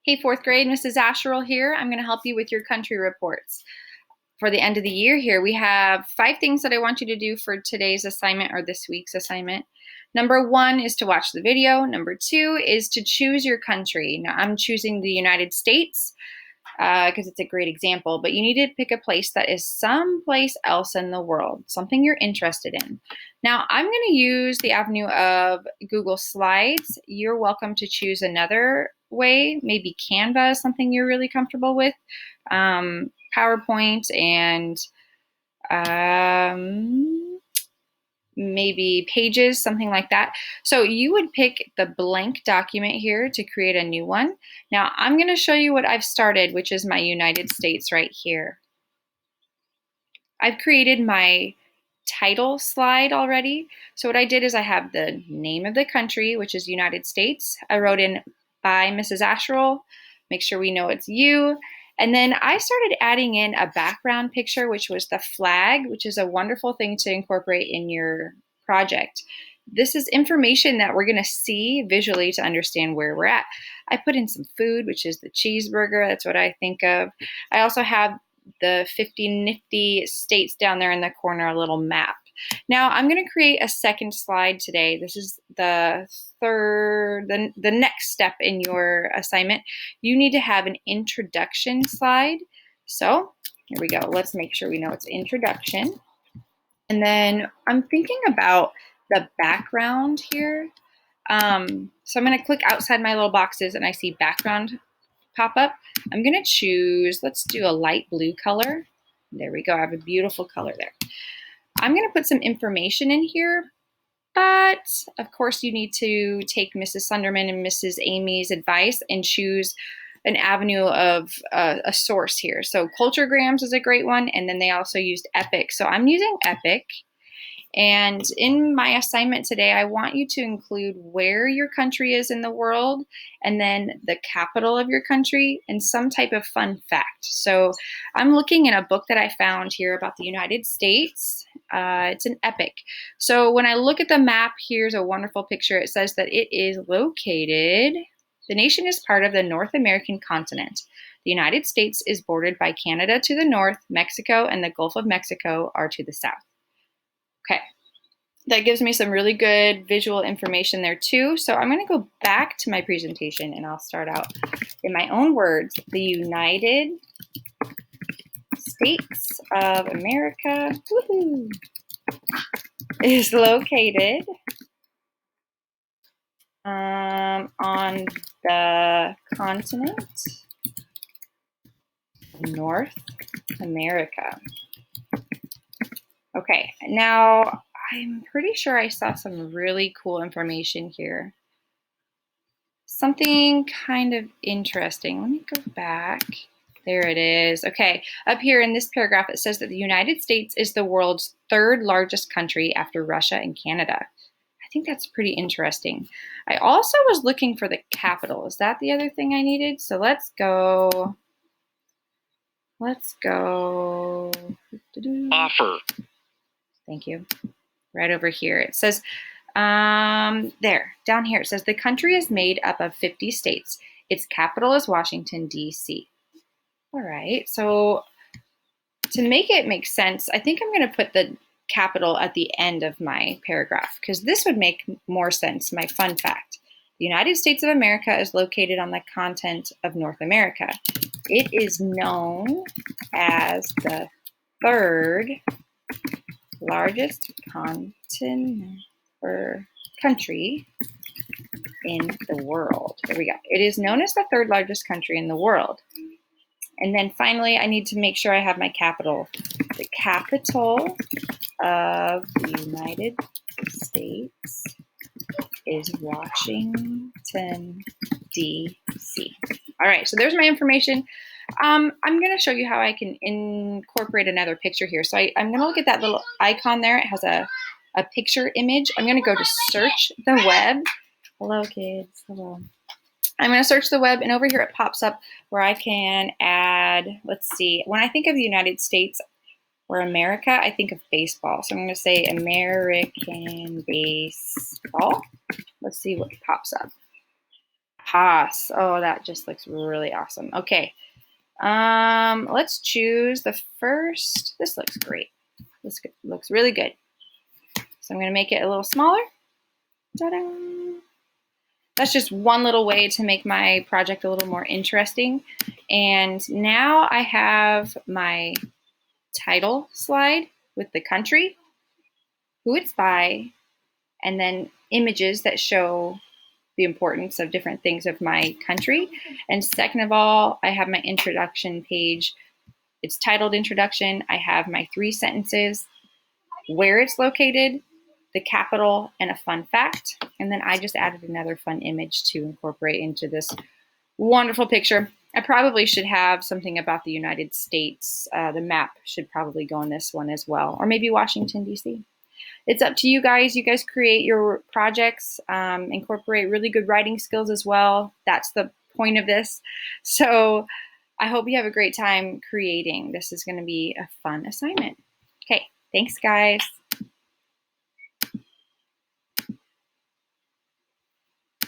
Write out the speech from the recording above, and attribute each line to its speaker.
Speaker 1: Hey, fourth grade, Mrs. Asherle here. I'm going to help you with your country reports. For the end of the year here, we have 5 things that I want you to do for today's assignment or this week's assignment. Number 1 is to watch the video. Number 2 is to choose your country. Now, I'm choosing the United States because it's a great example, but you need to pick a place that is someplace else in the world, something you're interested in. Now, I'm going to use the avenue of Google Slides. You're welcome to choose another way, maybe Canva is something you're really comfortable with, PowerPoint, and maybe Pages, something like that. So you would pick the blank document here to create a new one. Now I'm going to show you what I've started, which is my United States right here. I've created my title slide already. So what I did is I have the name of the country, which is United States. I wrote in by Mrs. Asherle, make sure we know it's you. And then I started adding in a background picture, which was the flag, which is a wonderful thing to incorporate in your project. This is information that we're going to see visually to understand where we're at. I put in some food, which is the cheeseburger. That's what I think of. I also have the 50 nifty states down there in the corner, a little map. Now I'm going to create a second slide today. This is the next step in your assignment. You need to have an introduction slide. So here we go. Let's make sure we know it's introduction. And then I'm thinking about the background here. So I'm going to click outside my little boxes and I see background pop up. I'm going to choose, let's do a light blue color. There we go. I have a beautiful color there. I'm going to put some information in here, but of course you need to take Mrs. Sunderman and Mrs. Amy's advice and choose an avenue of a source here. So Culturegrams is a great one, and then they also used Epic. So I'm using Epic. And in my assignment today, I want you to include where your country is in the world, and then the capital of your country, and some type of fun fact. So I'm looking in a book that I found here about the United States. It's an epic. So when I look at the map, here's a wonderful picture. It says that it is located, the nation is part of the North American continent. The United States is bordered by Canada to the north, Mexico and the Gulf of Mexico are to the south. Okay, that gives me some really good visual information there too. So I'm going to go back to my presentation and I'll start out in my own words. The United States of America is located on the continent of North America. Okay, now I'm pretty sure I saw some really cool information here. Something kind of interesting. Let me go back. There it is. Okay, up here in this paragraph, it says that the United States is the world's 3rd largest country after Russia and Canada. I think that's pretty interesting. I also was looking for the capital. Is that the other thing I needed? So let's go.
Speaker 2: Offer.
Speaker 1: Thank you. Right over here. It says, there, down here, it says the country is made up of 50 states. Its capital is Washington, D.C. All right, so to make it make sense, I think I'm going to put the capital at the end of my paragraph because this would make more sense, my fun fact. The United States of America is located on the continent of North America. It is known as the 3rd largest continent or country in the world. There we go. It is known as the 3rd largest country in the world. And then finally, I need to make sure I have my capital. The capital of the United States is Washington, D.C. All right, so there's my information. I'm going to show you how I can incorporate another picture here. So I'm going to look at that little icon there. It has a picture image. I'm going to go to search the web. Hello, kids. Hello. I'm going to search the web, and over here it pops up where I can add, let's see, when I think of the United States or America, I think of baseball. So I'm going to say American baseball. Let's see what pops up. Haas. Oh, that just looks really awesome. Okay. Let's choose the first. This looks great. This looks really good. So I'm going to make it a little smaller. Ta-da! That's just one little way to make my project a little more interesting. And now I have my title slide with the country, who it's by, and then images that show the importance of different things of my country. And second of all, I have my introduction page. It's titled Introduction. I have my 3 sentences, where it's located, the capital, and a fun fact. And then I just added another fun image to incorporate into this wonderful picture. I probably should have something about the United States. The map should probably go in this one as well, or maybe Washington, D.C. It's up to you guys. You guys create your projects, incorporate really good writing skills as well. That's the point of this. So I hope you have a great time creating. This is going to be a fun assignment. Okay, thanks, guys.